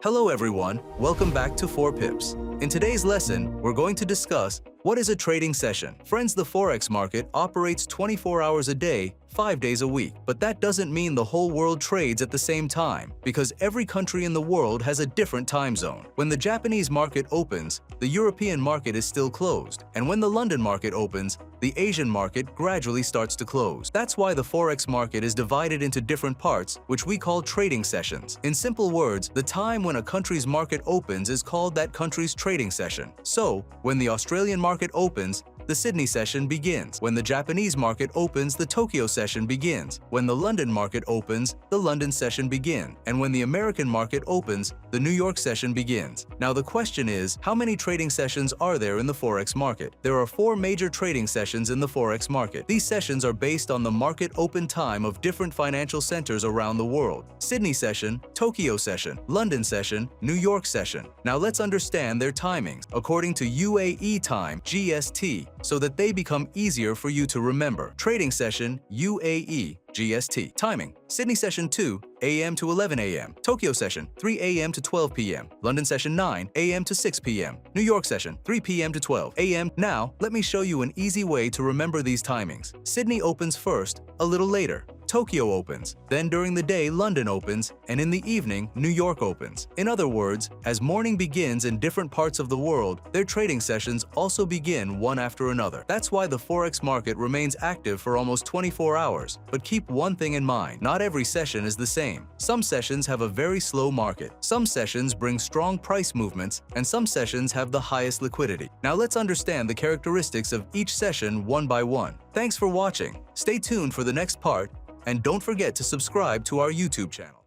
Hello everyone, welcome back to ForPips. In today's lesson, we're going to discuss what is a trading session. Friends, the Forex market operates 24 hours a day, 5 days a week. But that doesn't mean the whole world trades at the same time, because every country in the world has a different time zone. When the Japanese market opens, the European market is still closed. And when the London market opens, the Asian market gradually starts to close. That's why the Forex market is divided into different parts, which we call trading sessions. In simple words, the time when a country's market opens is called that country's trading session. So, when the Australian market opens, the Sydney session begins. When the Japanese market opens, the Tokyo session begins. When the London market opens, the London session begins. And when the American market opens, the New York session begins. Now the question is, how many trading sessions are there in the Forex market? There are 4 major trading sessions in the Forex market. These sessions are based on the market open time of different financial centers around the world. Sydney session, Tokyo session, London session, New York session. Now let's understand their timings according to UAE time, GST, so that they become easier for you to remember. Trading session, UAE, GST. Timing: Sydney session 2 a.m. to 11 a.m. Tokyo session 3 a.m. to 12 p.m. London session 9 a.m. to 6 p.m. New York session 3 p.m. to 12 a.m. Now, let me show you an easy way to remember these timings. Sydney opens first, a little later. Tokyo opens, then during the day London opens, and in the evening New York opens. In other words, as morning begins in different parts of the world, their trading sessions also begin one after another. That's why the Forex market remains active for almost 24 hours. But keep one thing in mind, not every session is the same. Some sessions have a very slow market, some sessions bring strong price movements, and some sessions have the highest liquidity. Now let's understand the characteristics of each session one by one. Thanks for watching. Stay tuned for the next part, and don't forget to subscribe to our YouTube channel.